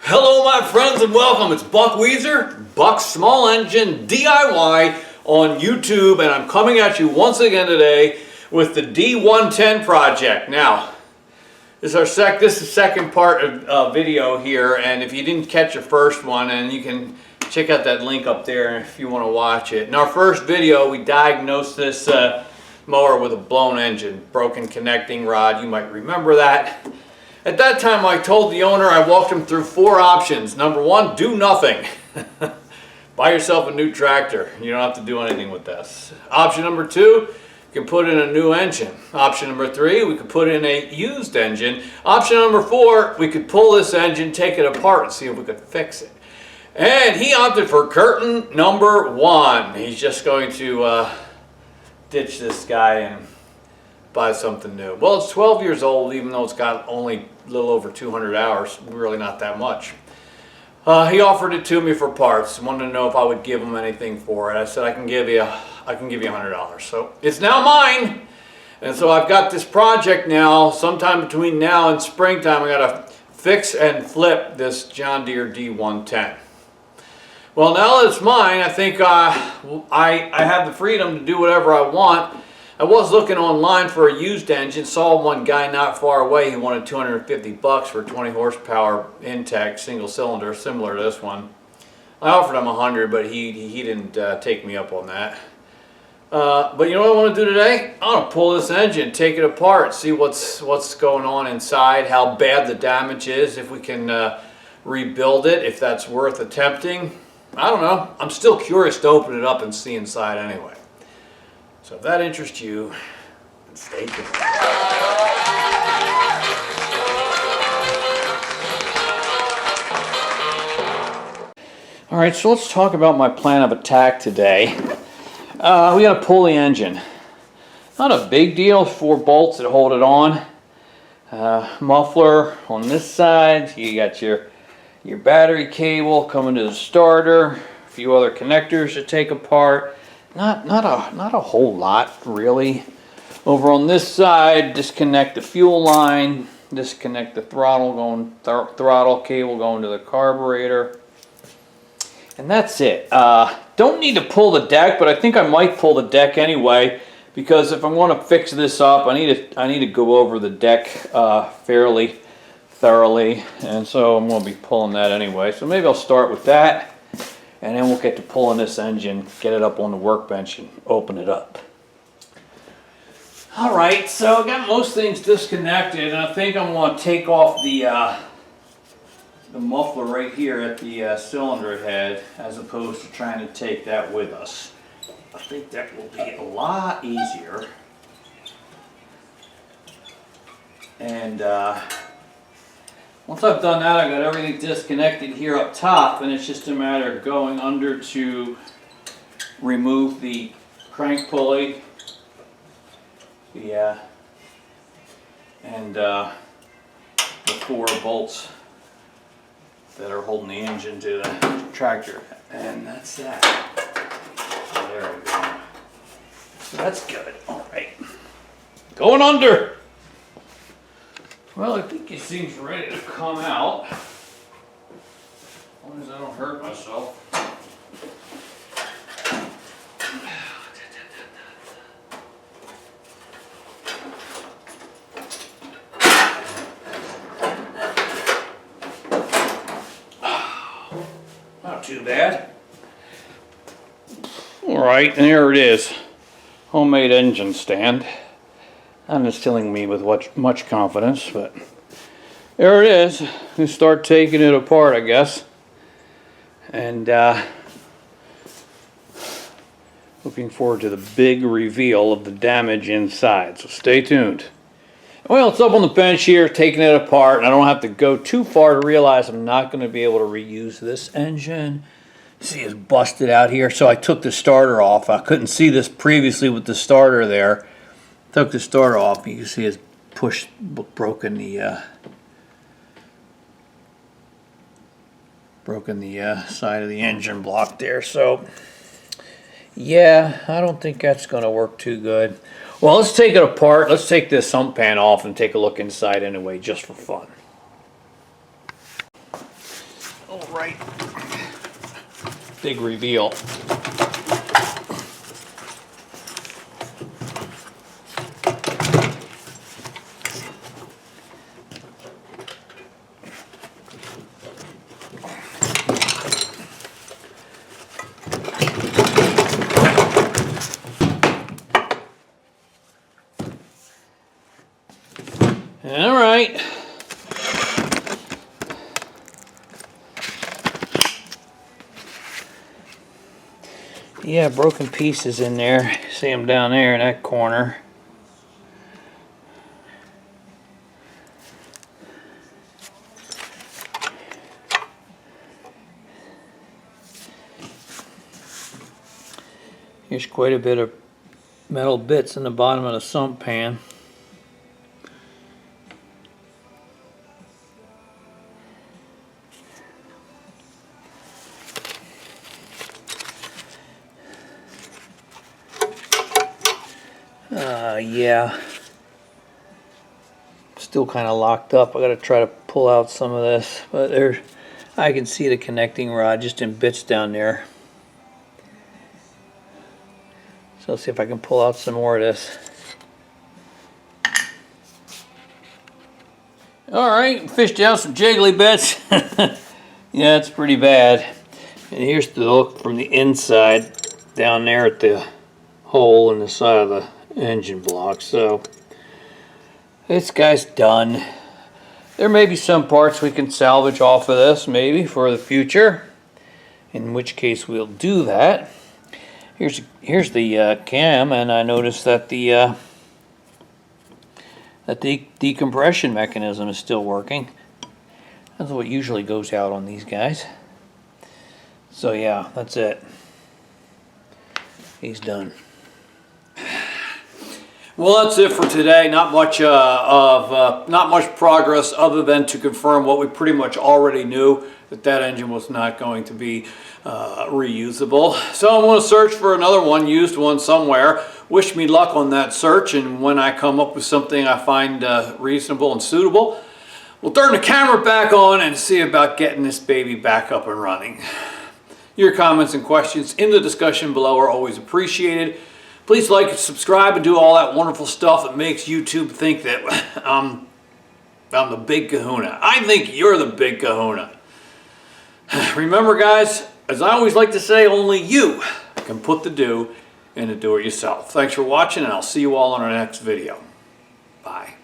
Hello my friends and welcome. It's Buck Weezer, Buck's Small Engine DIY on YouTube, and I'm coming at you once again today with the D110 project. Now, this is the second part of video here, and if you didn't catch the first one, and you can check out that link up there if you want to watch it. In our first video, we diagnosed this mower with a blown engine, broken connecting rod. You might remember that. At that time, I told the owner, I walked him through 4 options. Number 1, do nothing. Buy yourself a new tractor. You don't have to do anything with this. Option number 2, you can put in a new engine. Option number 3, we could put in a used engine. Option number 4, we could pull this engine, take it apart, and see if we could fix it. And he opted for curtain number 1. He's just going to ditch this guy and buy something new. Well, it's 12 years old, even though it's got only a little over 200 hours, really not that much. He offered it to me for parts, wanted to know if I would give him anything for it. I said, I can give you $100. So it's now mine. And so I've got this project now. Sometime between now and springtime, I got to fix and flip this John Deere D110. Well, now that it's mine, I think I have the freedom to do whatever I want. I was looking online for a used engine, saw one guy not far away. He wanted $250 for a 20 horsepower Intek single cylinder, similar to this one. I offered him $100, but he didn't take me up on that. But you know what I want to do today? I want to pull this engine, take it apart, see what's going on inside, how bad the damage is, if we can rebuild it, if that's worth attempting. I don't know. I'm still curious to open it up and see inside anyway. So if that interests you, then stay tuned. All right, so let's talk about my plan of attack today. We got to pull the engine. Not a big deal, 4 bolts that hold it on. Muffler on this side. You got your battery cable coming to the starter. A few other connectors to take apart. Not a whole lot really. Over on this side, disconnect the fuel line, disconnect the throttle cable going to the carburetor, and that's it. Don't need to pull the deck, but I think I might pull the deck anyway, because if I want to fix this up, I need to go over the deck fairly thoroughly, and so I'm going to be pulling that anyway. So maybe I'll start with that. And then we'll get to pulling this engine, get it up on the workbench and open it up. Alright, so I got most things disconnected, and I think I'm going to take off the muffler right here at the cylinder head, as opposed to trying to take that with us. I think that will be a lot easier. And once I've done that, I've got everything disconnected here up top, and it's just a matter of going under to remove the crank pulley, and the 4 bolts that are holding the engine to the tractor, and that's that. So there we go. So that's good. All right, going under. Well, I think he seems ready to come out. As long as I don't hurt myself. Not too bad. All right, and there it is. Homemade engine stand. Not instilling me with much confidence, but there it is. We start taking it apart, I guess, and looking forward to the big reveal of the damage inside. So stay tuned. Well, it's up on the bench here, taking it apart, and I don't have to go too far to realize I'm not going to be able to reuse this engine. See, it's busted out here, so I took the starter off. I couldn't see this previously with the starter there. Took the starter off. You can see it's broken the side of the engine block there. So yeah, I don't think that's going to work too good. Well, let's take it apart. Let's take this sump pan off and take a look inside anyway, just for fun. right. Big reveal. All right. Yeah, broken pieces in there. See them down there in that corner. Here's quite a bit of metal bits in the bottom of the sump pan. Yeah, still kind of locked up. I got to try to pull out some of this, but there, I can see the connecting rod just in bits down there. So let's see if I can pull out some more of this. All right, fished out some jiggly bits. Yeah, it's pretty bad. And here's the look from the inside down there at the hole in the side of the engine block. So this guy's done. There may be some parts we can salvage off of this maybe for the future, in which case we'll do that. Here's the cam, and I noticed that the decompression mechanism is still working. That's what usually goes out on these guys. So yeah, that's it. He's done. Well, that's it for today. Not much progress other than to confirm what we pretty much already knew, that engine was not going to be reusable. So I'm going to search for another one, used one somewhere. Wish me luck on that search, and when I come up with something I find reasonable and suitable, we'll turn the camera back on and see about getting this baby back up and running. Your comments and questions in the discussion below are always appreciated. Please like and subscribe and do all that wonderful stuff that makes YouTube think that I'm the big kahuna. I think you're the big kahuna. Remember guys, as I always like to say, only you can put the do in the do-it-yourself. Thanks for watching, and I'll see you all in our next video. Bye.